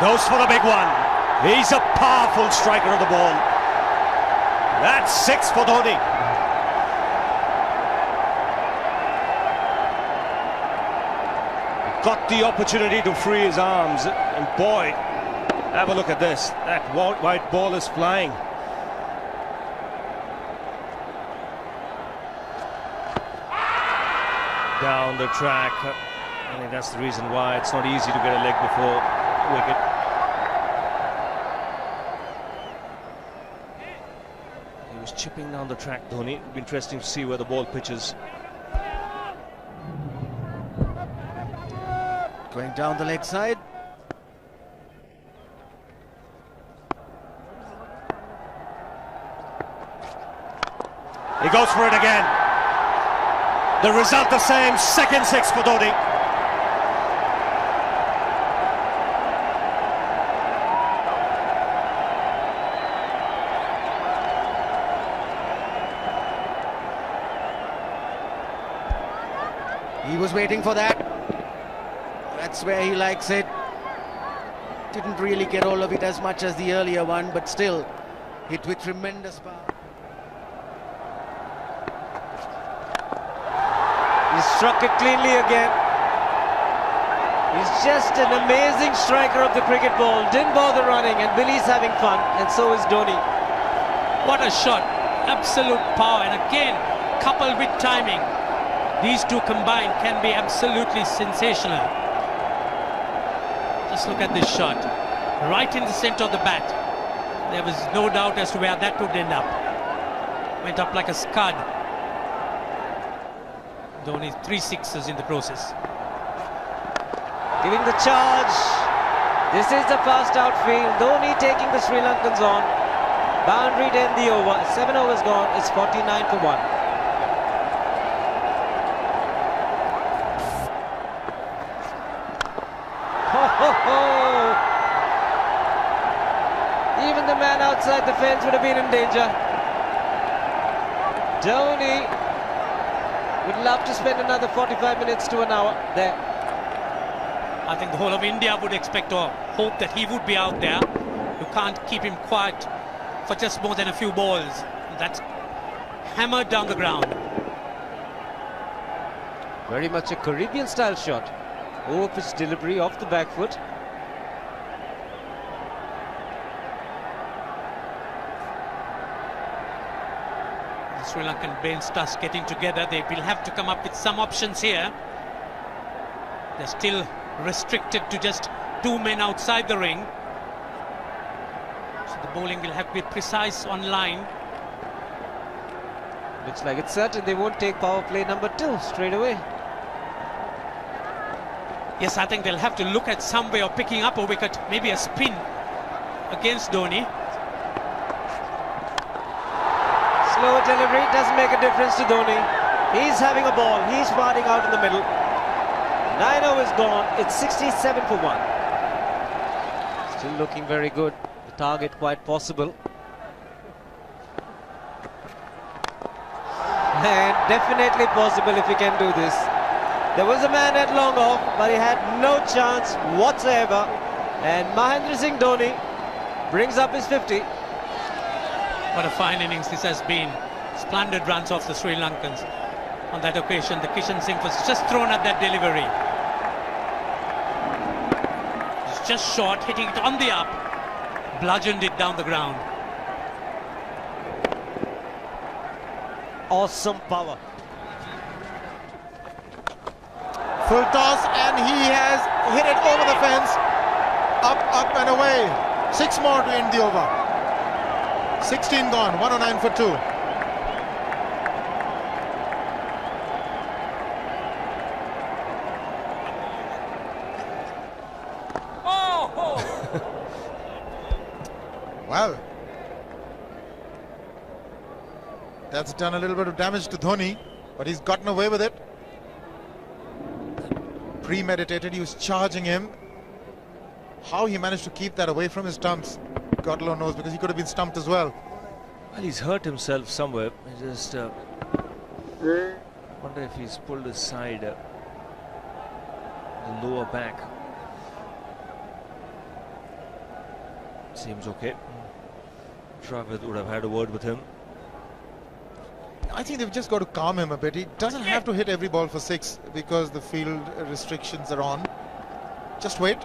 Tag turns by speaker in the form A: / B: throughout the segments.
A: goes for the big one. He's a powerful striker of the ball. That's 6 for Dhoni. Got the opportunity to free his arms, and boy, have a look at this. That white ball is flying. Down the track. I think that's the reason why it's not easy to get a leg before wicket. He was chipping down the track, Dhoni. It'll be interesting to see where the ball pitches.
B: Going down the leg side.
A: He goes for it again. The result the same, second 6 for Dhoni.
B: He was waiting for that. That's where he likes it. Didn't really get all of it as much as the earlier one, but still hit with tremendous power.
C: He struck it cleanly again. He's just an amazing striker of the cricket ball. Didn't bother running, and Billy's having fun, and so is Dhoni.
D: What a shot. Absolute power, and again, coupled with timing. These two combined can be absolutely sensational. Just look at this shot. Right in the center of the bat. There was no doubt as to where that would end up. Went up like a scud. Dhoni 3 sixes in the process.
C: Giving the charge. This is the fast outfield. Dhoni taking the Sri Lankans on. Boundary to end the over. 7 overs gone. It's 49 for 1. Even the man outside the fence would have been in danger. Dhoni would love to spend another 45 minutes to an hour there.
D: I think the whole of India would expect or hope that he would be out there. You can't keep him quiet for just more than a few balls. That's hammered down the ground.
C: Very much a Caribbean style shot. Over pitch delivery off the back foot.
D: The Sri Lankan brain starts getting together. They will have to come up with some options here. They're still restricted to just 2 men outside the ring. So the bowling will have to be precise on line.
C: Looks like it's certain they won't take power play number 2 straight away.
D: Yes, I think they'll have to look at some way of picking up a wicket, maybe a spin against Dhoni.
C: Slower delivery doesn't make a difference to Dhoni. He's having a ball, he's parting out in the middle. 9 overs gone, it's 67 for 1. Still looking very good, the target quite possible. And definitely possible if he can do this. There was a man at long off, but he had no chance whatsoever. And Mahendra Singh Dhoni brings up his 50.
D: What a fine innings this has been. Splendid runs off the Sri Lankans. On that occasion, the Kishan Singh was just thrown at that delivery. It's just short, hitting it on the up. Bludgeoned it down the ground.
C: Awesome power.
E: Full toss, and he has hit it over the fence. Up and away. 6 more to end the over. 16 gone, 109 for 2.
D: Oh!
E: Well, that's done a little bit of damage to Dhoni, but he's gotten away with it. Premeditated, he was charging him. How he managed to keep that away from his stumps, God alone knows, because he could have been stumped as well.
A: Well, he's hurt himself somewhere. I just wonder if he's pulled his side, the lower back. Seems okay. Dravid would have had a word with him.
E: I think they've just got to calm him a bit. He doesn't have to hit every ball for 6 because the field restrictions are on. Just wait.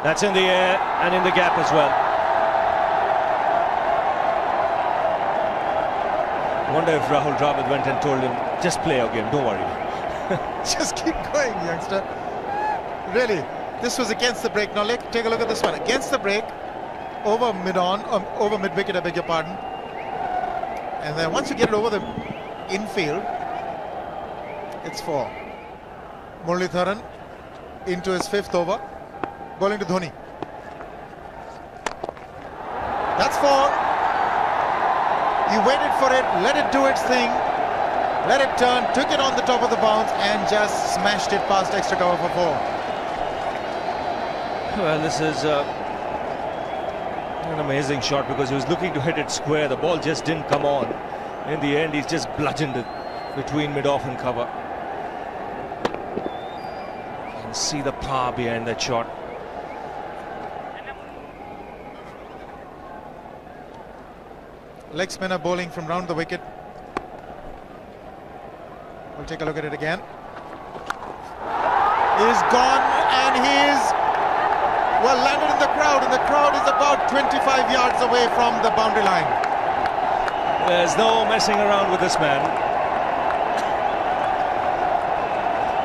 A: That's in the air and in the gap as well. I wonder if Rahul Dravid went and told him, just play our game, don't worry.
E: Just keep going, youngster. Really, this was against the break. Now take a look at this one. Against the break, over mid-on, over mid-wicket, I beg your pardon. And then once you get it over the infield, it's 4. Muralitharan into his 5th over, bowling to Dhoni. That's 4. He waited for it, let it do its thing, let it turn, took it on the top of the bounce and just smashed it past extra cover for 4.
A: Well, this is an amazing shot because he was looking to hit it square. The ball just didn't come on. In the end, he's just bludgeoned it between mid-off and cover. You can see the power behind that shot.
E: Leg spinner bowling from round the wicket. We'll take a look at it again. He's gone and he's landed in the crowd, and the crowd is about 25 yards away from the boundary line.
A: There's no messing around with this man.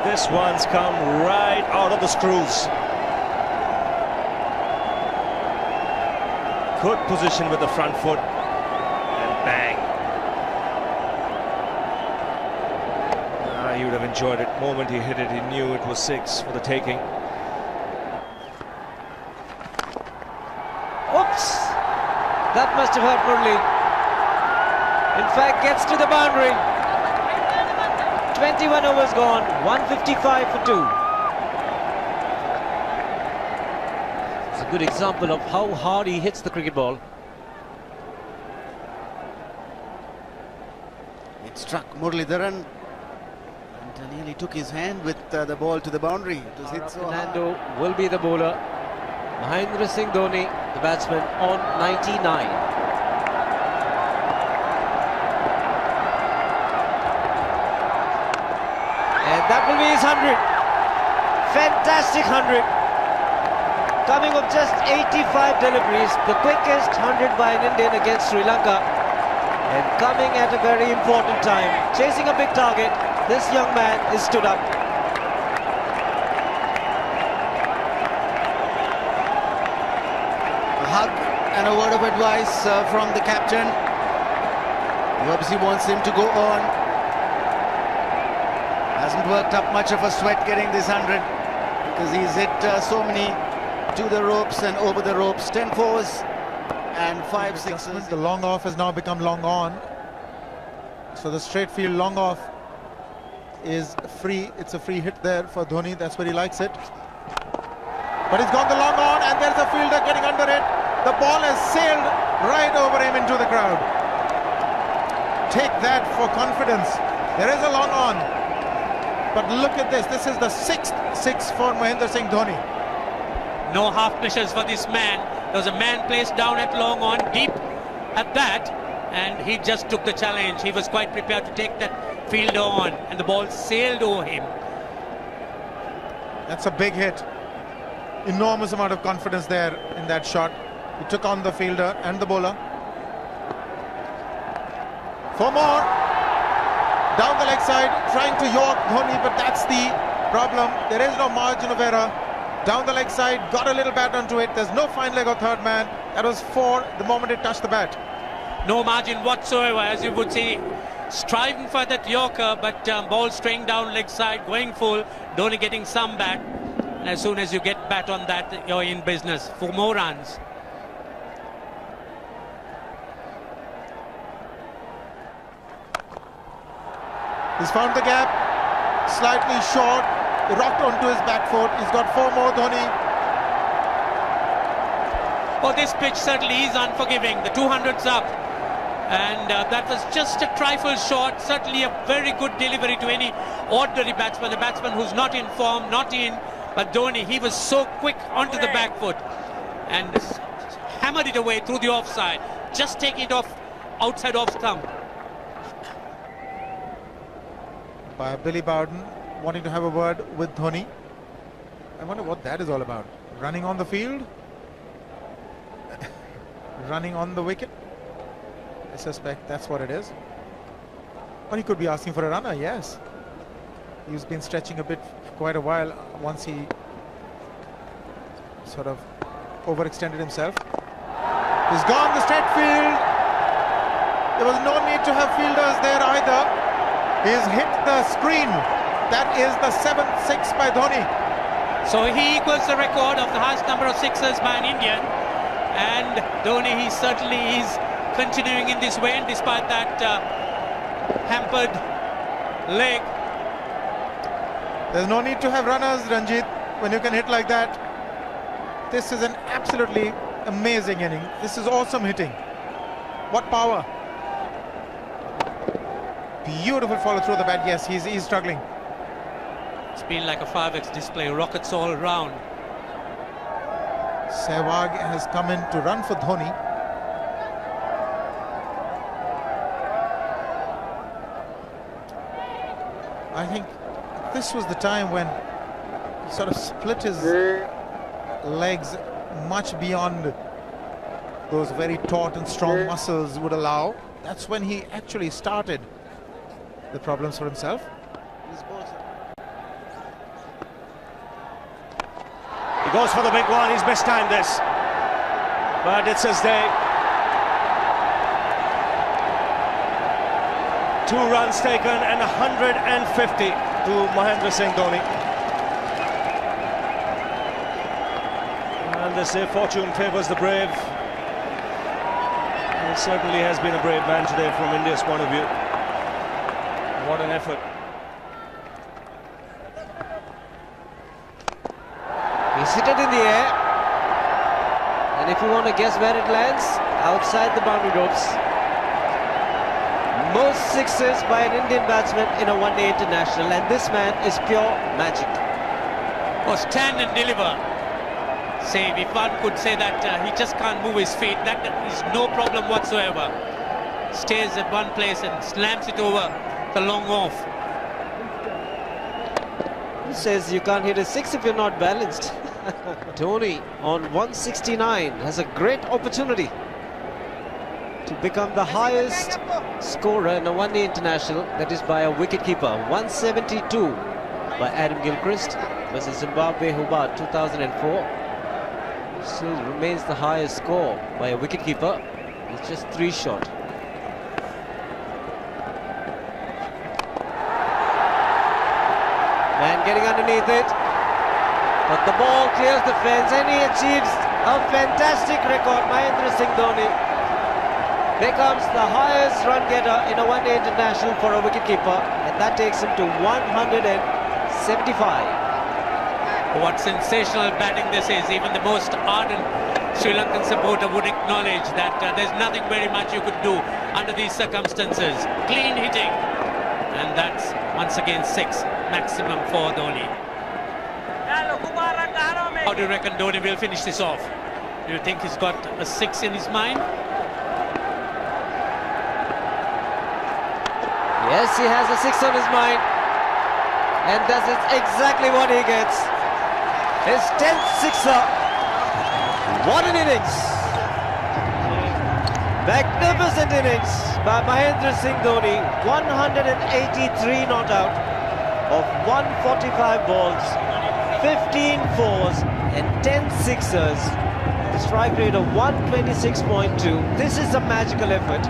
A: This one's come right out of the screws. Good position with the front foot. Bang. He would have enjoyed it. The moment he hit it, he knew it was 6 for the taking.
C: Oops! That must have hurt Murli. In fact, gets to the boundary. 21 overs gone, 155 for 2. It's a good example of how hard he hits the cricket ball.
B: Struck Muralitharan and nearly took his hand with the ball to the boundary. It was hit so hard.
C: Fernando will be the bowler. Mahendra Singh Dhoni, the batsman, on 99. And that will be his 100. Fantastic 100. Coming of just 85 deliveries, the quickest 100 by an Indian against Sri Lanka. And coming at a very important time, chasing a big target, this young man is stood up.
B: A hug and a word of advice from the captain. He obviously wants him to go on. Hasn't worked up much of a sweat getting this 100 because he's hit so many to the ropes and over the ropes. 10 fours. And 5 sixes.
E: The long off has now become long on. So the straight field long off is free. It's a free hit there for Dhoni. That's where he likes it. But he's gone the long on and there's a fielder getting under it. The ball has sailed right over him into the crowd. Take that for confidence. There is a long on. But look at this. This is the 6th 6 for Mahendra Singh Dhoni.
D: No half measures for this man. There was a man placed down at long on, deep at that, and he just took the challenge. He was quite prepared to take that fielder on, and the ball sailed over him.
E: That's a big hit. Enormous amount of confidence there in that shot. He took on the fielder and the bowler. 4 more. Down the leg side, trying to york Dhoni, but that's the problem. There is no margin of error. Down the leg side, got a little bat onto it. There's no fine leg or third man. That was 4 the moment it touched the bat.
D: No margin whatsoever, as you would see. Striving for that yorker, but ball straying down leg side, going full. Dhoni getting some bat. And as soon as you get bat on that, you're in business for more runs.
E: He's found the gap, slightly short, rocked onto his back foot. He's got 4 more, Dhoni.
D: Well, this pitch certainly is unforgiving. The 200's up. And that was just a trifle short. Certainly a very good delivery to any ordinary batsman. A batsman who's not in form, not in But Dhoni, he was so quick onto the back foot and hammered it away through the offside, just taking it off outside off stump.
E: By Billy Bowden wanting to have a word with Dhoni. I wonder what that is all about. Running on the field? Running on the wicket? I suspect that's what it is. Or he could be asking for a runner, yes. He's been stretching a bit for quite a while once he sort of overextended himself. He's gone the straight field. There was no need to have fielders there either. He's hit the screen. That is the 7th six by Dhoni.
D: So he equals the record of the highest number of sixes by an Indian. And Dhoni, he certainly is continuing in this way, and despite that hampered leg.
E: There's no need to have runners, Ranjit, when you can hit like that. This is an absolutely amazing inning. This is awesome hitting. What power. Beautiful follow through the bat. Yes, he's struggling.
D: It's been like a 5x display, rockets all around.
E: Sehwag has come in to run for Dhoni. I think this was the time when he sort of split his legs much beyond those very taut and strong muscles would allow. That's when he actually started the problems for himself.
A: He goes for the big one. He's mistimed this, but it's his day. 2 runs taken and 150 to Mahendra Singh Dhoni. And they say fortune favours the brave. It certainly has been a brave man today from India's point of view. What an effort.
C: He's hit it in the air, and if you want to guess where it lands, outside the boundary ropes. Most sixes by an Indian batsman in a one-day international, and this man is pure magic.
D: Oh, stand and deliver. Save, if one could say that he just can't move his feet, that is no problem whatsoever. Stays at one place and slams it over the long off.
C: Who says you can't hit a six if you're not balanced? Dhoni on 169 has a great opportunity to become the highest scorer in a one-day international, that is by a wicketkeeper. 172 by Adam Gilchrist versus Zimbabwe Hobart 2004. Still remains the highest score by a wicketkeeper. It's just 3 short. Man getting underneath it, but the ball clears the fence and he achieves a fantastic record. Mahendra Singh Dhoni becomes the highest run getter in a one-day international for a wicketkeeper, and that takes him to 175.
D: What sensational batting this is. Even the most ardent Sri Lankan supporter would acknowledge that there's nothing very much you could do under these circumstances. Clean hitting, and that's once again 6 maximum for Dhoni. How do you reckon Dhoni will finish this off? Do you think he's got a 6 in his mind?
C: Yes, he has a 6 on his mind, and that is exactly what he gets. His 10th sixer. What an innings! Magnificent innings by Mahendra Singh Dhoni. 183 not out of 145 balls, 15 fours and 10 sixers. Strike rate of 126.2. This is a magical effort.